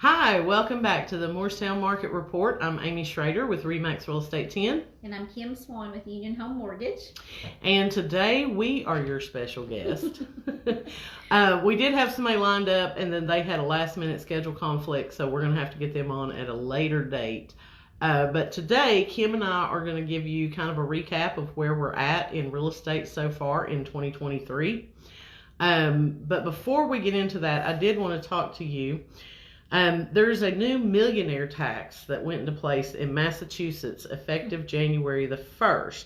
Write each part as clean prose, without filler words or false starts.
Hi, welcome back to the Morristown Market Report. I'm Amy Schrader with RE/MAX Real Estate 10. And I'm Kim Swan with Union Home Mortgage. And today we are your special guest. We did have somebody lined up and then they had a last minute schedule conflict, so we're going to have to get them on at a later date. But today, Kim and I are going to give you kind of a recap of where we're at in real estate so far in 2023. But before we get into that, I did want to talk to you. There's a new millionaire tax that went into place in Massachusetts effective January the 1st.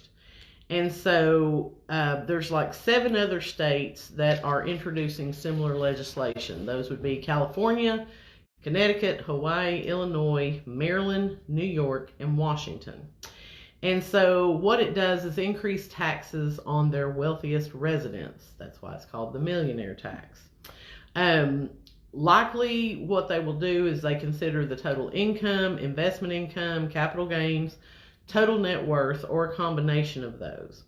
And so there's like 7 other states that are introducing similar legislation. Those would be California, Connecticut, Hawaii, Illinois, Maryland, New York, and Washington. And so what it does is increase taxes on their wealthiest residents. That's why it's called the millionaire tax. Likely what they will do is they consider the total income, investment income, capital gains, total net worth, or a combination of those.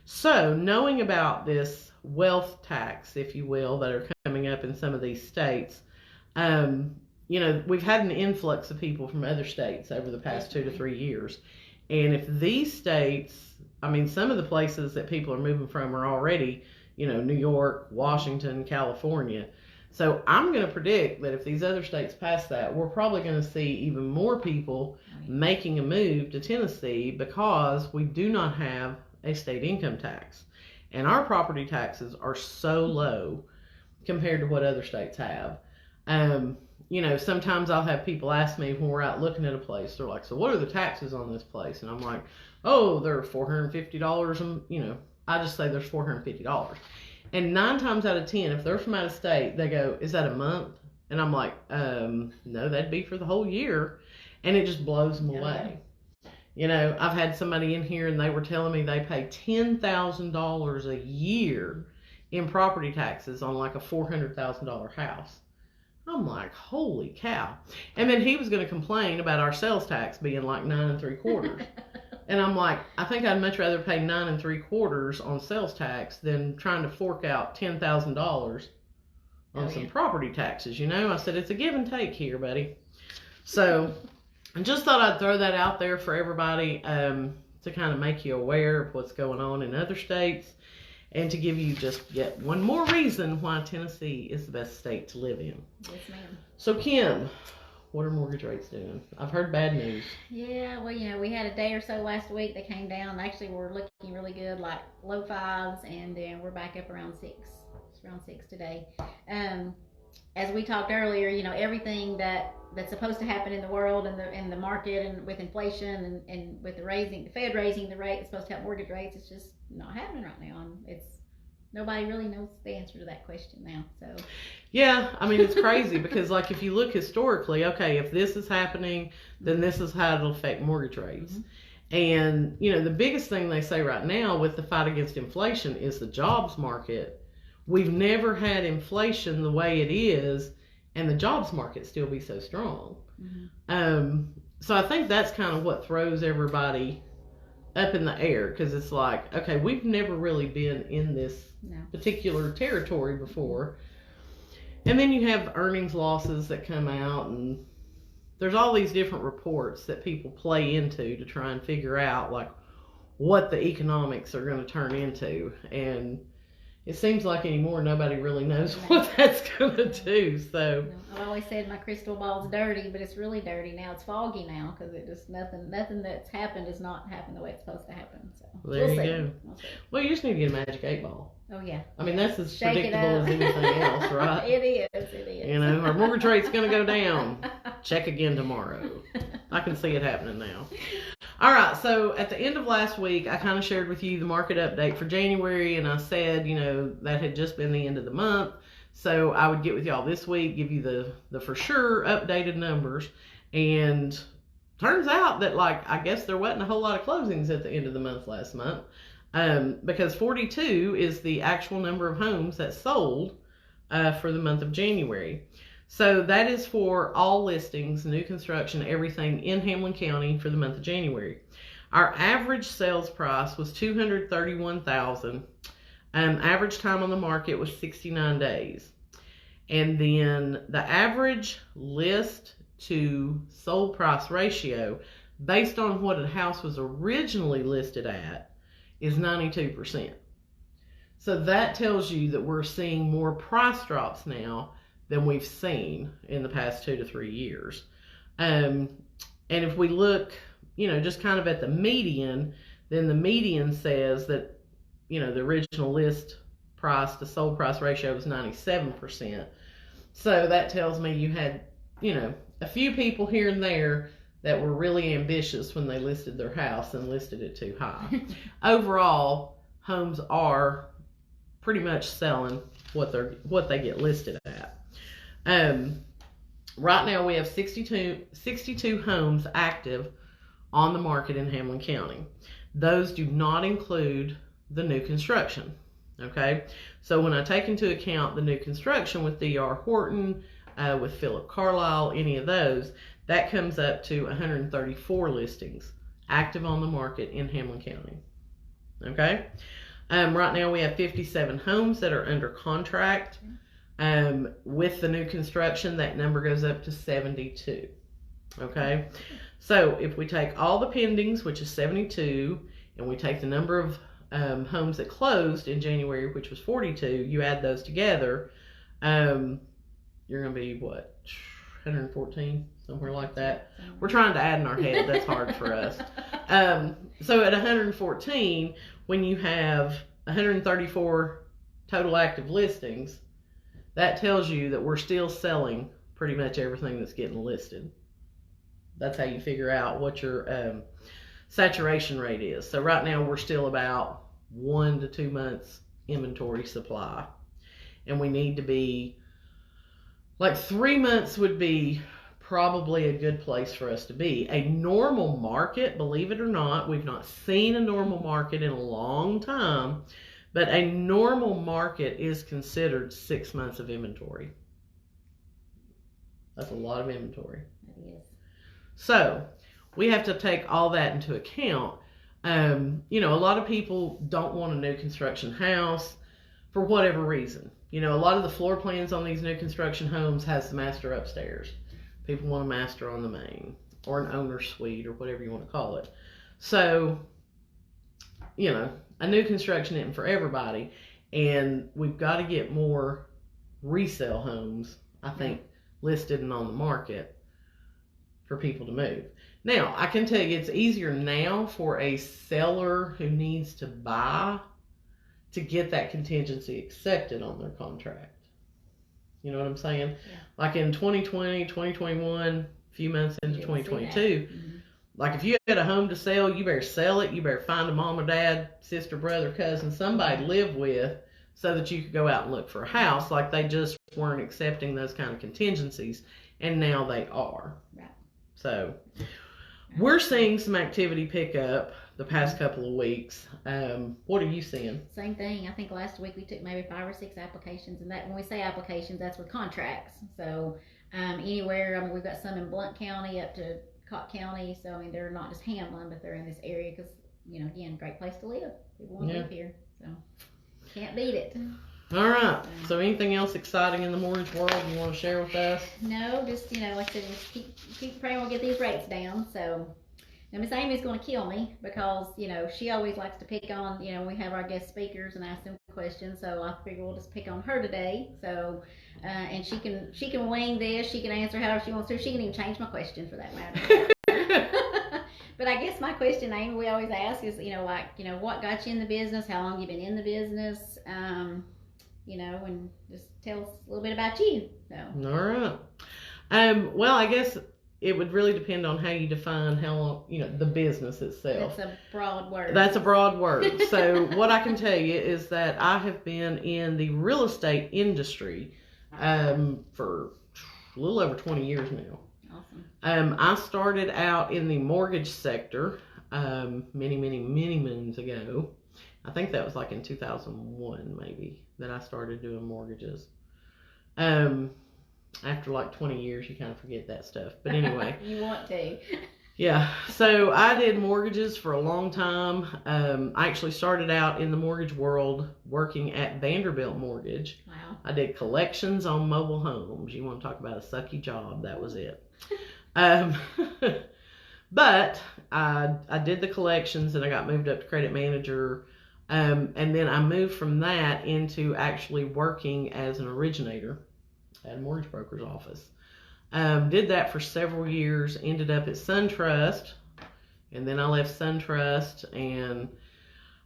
So knowing about this wealth tax, if you will, that are coming up in some of these states, we've had an influx of people from other states over the past 2 to 3 years. And if these states, some of the places that people are moving from are already, New York, Washington, California. So I'm going to predict that if these other states pass that, we're probably going to see even more people making a move to Tennessee because we do not have a state income tax. And our property taxes are so low compared to what other states have. Sometimes I'll have people ask me when we're out looking at a place, they're like, so what are the taxes on this place? And I'm like, oh, they're $450. And, I just say there's $450. And 9 times out of 10, if they're from out of state, they go, is that a month? And I'm like, no, that'd be for the whole year. And it just blows them away. I've had somebody in here and they were telling me they pay $10,000 a year in property taxes on like a $400,000 house. I'm like, holy cow. And then he was going to complain about our sales tax being like 9 3/4. And I'm like, I think I'd much rather pay 9 3/4 on sales tax than trying to fork out $10,000 on some property taxes. I said, it's a give and take here, buddy. So I just thought I'd throw that out there for everybody to kind of make you aware of what's going on in other states and to give you just yet one more reason why Tennessee is the best state to live in. Yes, ma'am. So, Kim, what are mortgage rates doing? I've heard bad news. Yeah, well, we had a day or so last week that came down. Actually, we're looking really good, like low 5s, and then we're back up around 6. It's around 6 today. As we talked earlier, everything that's supposed to happen in the world and the market and with inflation and with the Fed raising the rate, it's supposed to help mortgage rates. It's just not happening right now. And nobody really knows the answer to that question now. So yeah, it's crazy because like if you look historically, okay, if this is happening, then this is how it'll affect mortgage rates. Mm-hmm. And the biggest thing they say right now with the fight against inflation is the jobs market. We've never had inflation the way it is, and the jobs market still be so strong. Mm-hmm. So I think that's kind of what throws everybody up in the air, because it's like, okay, we've never really been in this particular territory before. And then you have earnings losses that come out, and there's all these different reports that people play into to try and figure out like what the economics are going to turn into. And it seems like anymore nobody really knows what that's going to do. So I've always said my crystal ball's dirty, but it's really dirty now. It's foggy now because it just nothing that's happened has not happened the way it's supposed to happen. So there you go. Well, you just need to get a magic 8 ball. Oh yeah. That's as predictable as anything else, right? It is. Our mortgage rate's going to go down. Check again tomorrow. I can see it happening now. All right, so at the end of last week, I kind of shared with you the market update for January, and I said, that had just been the end of the month, so I would get with y'all this week, give you the for sure updated numbers, and turns out that, I guess there wasn't a whole lot of closings at the end of the month last month, because 42 is the actual number of homes that sold for the month of January. So that is for all listings, new construction, everything in Hamlin County for the month of January. Our average sales price was $231,000. Average time on the market was 69 days. And then the average list to sold price ratio, based on what a house was originally listed at, is 92%. So that tells you that we're seeing more price drops now than we've seen in the past 2 to 3 years. And if we look, just kind of at the median, then the median says that, the original list price to sold price ratio was 97%. So that tells me you had, a few people here and there that were really ambitious when they listed their house and listed it too high. Overall, homes are pretty much selling what they get listed at. Right now we have 62 homes active on the market in Hamlin County. Those do not include the new construction. Okay, so when I take into account the new construction with D.R. Horton, with Philip Carlisle, any of those, that comes up to 134 listings active on the market in Hamlin County. Okay, right now we have 57 homes that are under contract. With the new construction, that number goes up to 72. Okay, so if we take all the pendings, which is 72, and we take the number of homes that closed in January, which was 42, you add those together, you're going to be, 114? Somewhere like that. We're trying to add in our head. That's hard for us. So at 114, when you have 134 total active listings, that tells you that we're still selling pretty much everything that's getting listed. That's how you figure out what your saturation rate is. So right now we're still about 1 to 2 months inventory supply, and we need to be like 3 months would be probably a good place for us to be. A normal market, believe it or not, we've not seen a normal market in a long time, but a normal market is considered 6 months of inventory. That's a lot of inventory. That is. So we have to take all that into account. A lot of people don't want a new construction house for whatever reason. A lot of the floor plans on these new construction homes has the master upstairs. People want a master on the main, or an owner suite, or whatever you want to call it. So, a new construction isn't for everybody, and we've got to get more resale homes, I think, listed and on the market for people to move. Now, I can tell you it's easier now for a seller who needs to buy to get that contingency accepted on their contract. You know what I'm saying? Yeah. Like in 2020, 2021, a few months into 2022, like if you had a home to sell, you better sell it. You better find a mom or dad, sister, brother, cousin, somebody to live with so that you could go out and look for a house. Like they just weren't accepting those kind of contingencies, and now they are. Right. So we're seeing some activity pick up the past couple of weeks. What are you seeing? Same thing. I think last week we took maybe 5 or 6 applications, and that when we say applications, that's with contracts. So anywhere, we've got some in Blount County up to Cott County. So they're not just Hamlin, but they're in this area because again, great place to live. People want to live here, so can't beat it. All right. So anything else exciting in the mortgage world you want to share with us? No, just like I said, just keep praying we'll get these rates down. So. Now, Miss Amy's going to kill me because, she always likes to pick on, we have our guest speakers and ask them questions. So I figure we'll just pick on her today. So, and she can wing this. She can answer however she wants to. She can even change my question for that matter. But I guess my question, Amy, we always ask is, what got you in the business? How long you been in the business? And just tell us a little bit about you. So. All right. Well, I guess it would really depend on how you define how long, the business itself. That's a broad word. That's a broad word. So what I can tell you is that I have been in the real estate industry for a little over 20 years now. Awesome. I started out in the mortgage sector many moons ago. I think that was like in 2001 maybe that I started doing mortgages. After like 20 years, you kind of forget that stuff. But anyway. You want to. Yeah, so I did mortgages for a long time. I actually started out in the mortgage world working at Vanderbilt Mortgage. Wow. I did collections on mobile homes. You want to talk about a sucky job? That was it. Um, but I did the collections and I got moved up to credit manager. And then I moved from that into actually working as an originator at a mortgage broker's office. Did that for several years, ended up at SunTrust, and then I left SunTrust, and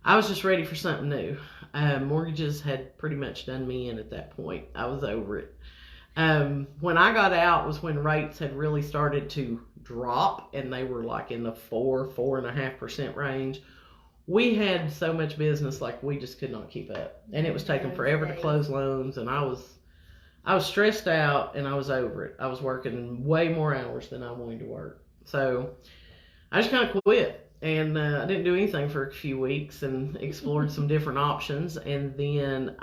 I was just ready for something new. Mortgages had pretty much done me in at that point. I was over it. When I got out was when rates had really started to drop, and they were like in the 4.5% range. We had so much business, like we just could not keep up, and it was taking forever to close loans, and I was stressed out and I was over it. I was working way more hours than I wanted to work. So I just kind of quit, and I didn't do anything for a few weeks and explored some different options. And then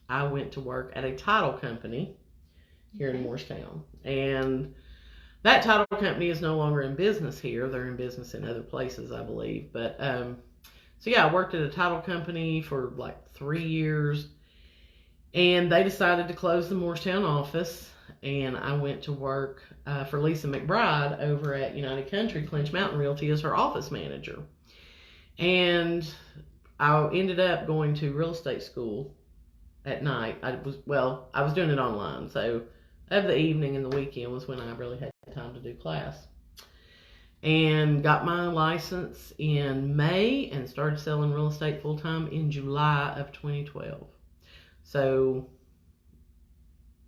I went to work at a title company here in Morristown. And that title company is no longer in business here. They're in business in other places, I believe. But so yeah, I worked at a title company for like 3 years. And they decided to close the Morristown office, and I went to work for Lisa McBride over at United Country Clinch Mountain Realty as her office manager. And I ended up going to real estate school at night. I was doing it online, so of the evening and the weekend was when I really had time to do class. And got my license in May and started selling real estate full time in July of 2012. So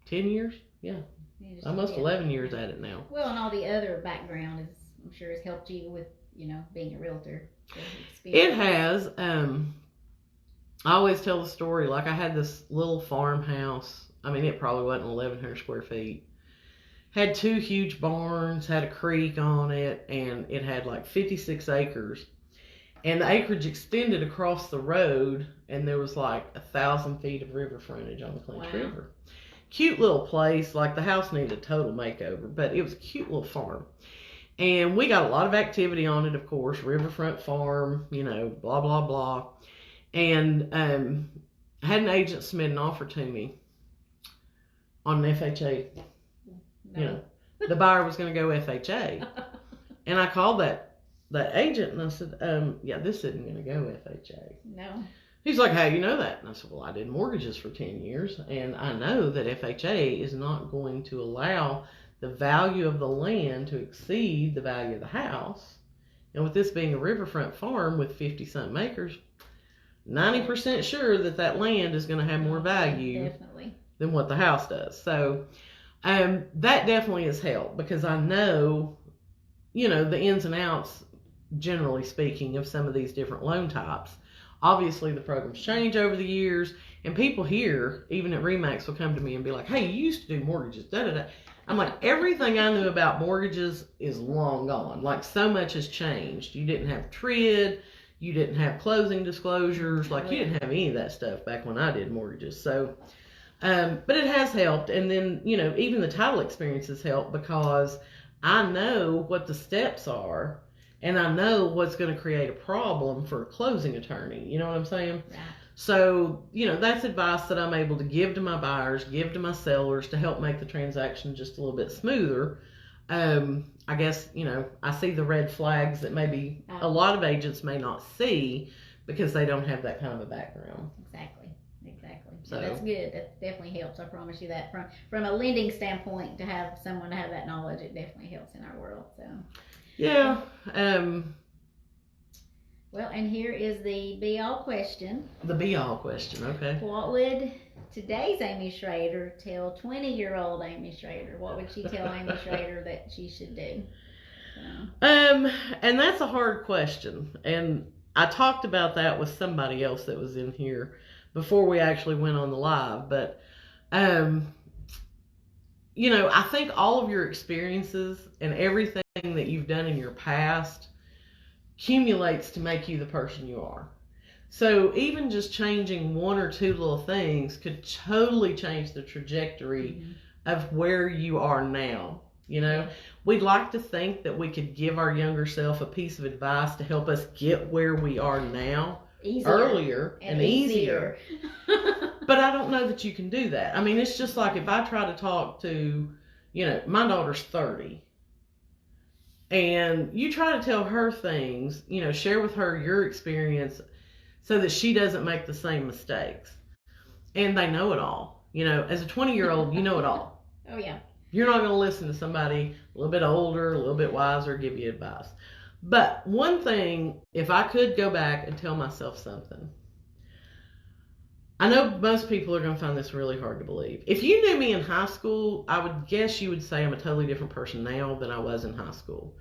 10 years? Yeah. Almost 11 years at it now. Well, and all the other background is, I'm sure, has helped you with, being a realtor. It has. I always tell the story, like I had this little farmhouse. I mean, it probably wasn't 1,100 square feet. Had 2 huge barns, had a creek on it, and it had like 56 acres. And the acreage extended across the road, and there was like 1,000 feet of river frontage on the Clinch River. Cute little place. Like the house needed a total makeover, but it was a cute little farm. And we got a lot of activity on it, of course. Riverfront farm, blah, blah, blah. And I had an agent submit an offer to me on an FHA. No. The buyer was going to go FHA. And I called that agent and I said, yeah, this isn't going to go FHA. No. He's like, how do you know that? And I said, well, I did mortgages for 10 years and I know that FHA is not going to allow the value of the land to exceed the value of the house. And with this being a riverfront farm with 50-something acres, 90% sure that land is going to have more value than what the house does. So that definitely has helped because I know, the ins and outs, generally speaking, of some of these different loan types. Obviously, the programs change over the years, and people here, even at RE/MAX, will come to me and be like, hey, you used to do mortgages, da-da-da. I'm like, everything I knew about mortgages is long gone. Like, so much has changed. You didn't have TRID, you didn't have closing disclosures, like, you didn't have any of that stuff back when I did mortgages. So, but it has helped, and then, even the title experience has helped because I know what the steps are. And I know what's going to create a problem for a closing attorney. You know what I'm saying? Yeah. So, that's advice that I'm able to give to my buyers, give to my sellers to help make the transaction just a little bit smoother. I guess, I see the red flags that maybe a lot of agents may not see because they don't have that kind of a background. Exactly. So that's good. That definitely helps. I promise you that from a lending standpoint, to have someone to have that knowledge, it definitely helps in our world. So. Yeah. Well, and here is the be-all question. The be-all question, okay. What would today's Amy Schrader tell 20-year-old Amy Schrader? What would she tell Amy Schrader that she should do? And that's a hard question. And I talked about that with somebody else that was in here before we actually went on the live. But, I think all of your experiences and everything that you've done in your past accumulates to make you the person you are. So even just changing 1 or 2 little things could totally change the trajectory of where you are now. You know, we'd like to think that we could give our younger self a piece of advice to help us get where we are now earlier and easier. But I don't know that you can do that. I mean, it's just like if I try to talk to, you know, my daughter's 30, and you try to tell her things, you know, share with her your experience so that she doesn't make the same mistakes. And they know it all. You know, as a 20-year-old, you know it all. Oh, yeah. You're not going to listen to somebody a little bit older, a little bit wiser, give you advice. But one thing, if I could go back and tell myself something, I know most people are going to find this really hard to believe. If you knew me in high school, I would guess you would say I'm a totally different person now than I was in high school.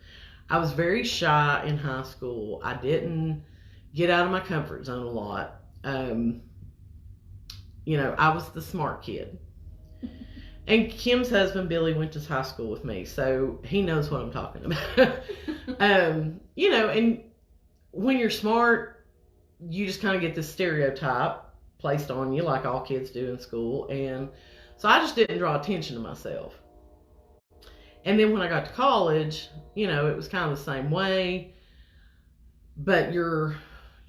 I was very shy in high school. I didn't get out of my comfort zone a lot. You know, I was the smart kid. And Kim's husband, Billy, went to high school with me, so he knows what I'm talking about. You know, and when you're smart, you just kind of get this stereotype placed on you like all kids do in school. And so I just didn't draw attention to myself. And then when I got to college, you know, it was kind of the same way. But you're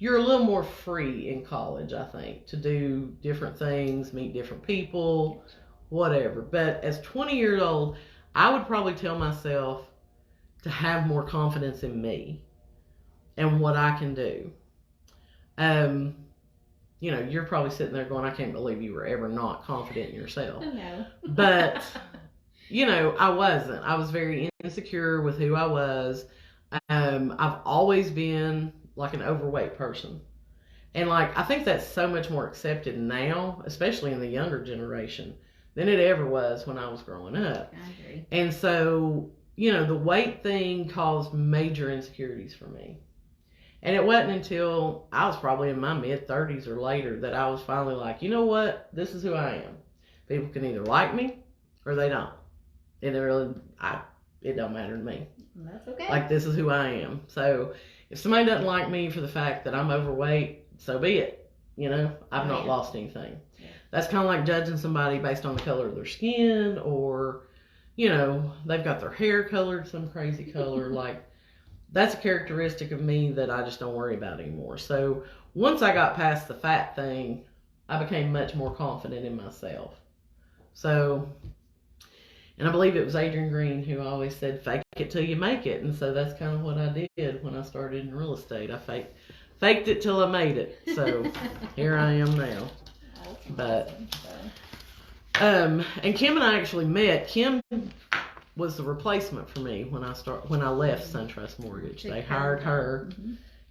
a little more free in college, I think, to do different things, meet different people, whatever. But as 20 years old, I would probably tell myself to have more confidence in me and what I can do. You know, you're probably sitting there going, I can't believe you were ever not confident in yourself. No. But, you know, I wasn't. I was very insecure with who I was. I've always been like an overweight person. And like, I think that's so much more accepted now, especially in the younger generation, than it ever was when I was growing up. I agree. And so, you know, the weight thing caused major insecurities for me. And it wasn't until I was probably in my mid-30s or later that I was finally like, you know what? This is who I am. People can either like me or they don't. And it don't matter to me. That's okay. Like, this is who I am. So if somebody doesn't like me for the fact that I'm overweight, so be it. You know, I've not lost anything. Yeah. That's kind of like judging somebody based on the color of their skin, or, you know, they've got their hair colored some crazy color. Like, that's a characteristic of me that I just don't worry about anymore. So once I got past the fat thing, I became much more confident in myself. So, and I believe it was Adrian Green who always said, fake it till you make it. And so that's kind of what I did when I started in real estate. I faked it till I made it. So here I am now. But, and Kim and I actually met. Kim was the replacement for me when I left SunTrust Mortgage. They hired her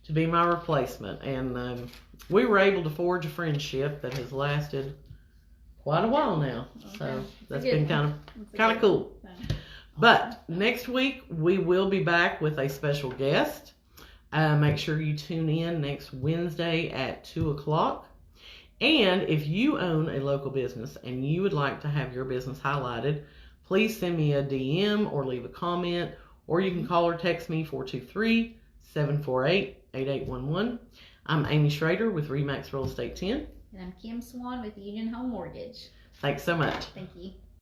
to be my replacement, and we were able to forge a friendship that has lasted quite a while now. Okay. So that's been kind of cool. But next week we will be back with a special guest. Make sure you tune in next Wednesday at 2:00. And if you own a local business and you would like to have your business highlighted, please send me a DM or leave a comment, or you can call or text me 423-748-8811. I'm Amy Schrader with RE/MAX Real Estate 10. And I'm Kim Swan with Union Home Mortgage. Thanks so much. Thank you.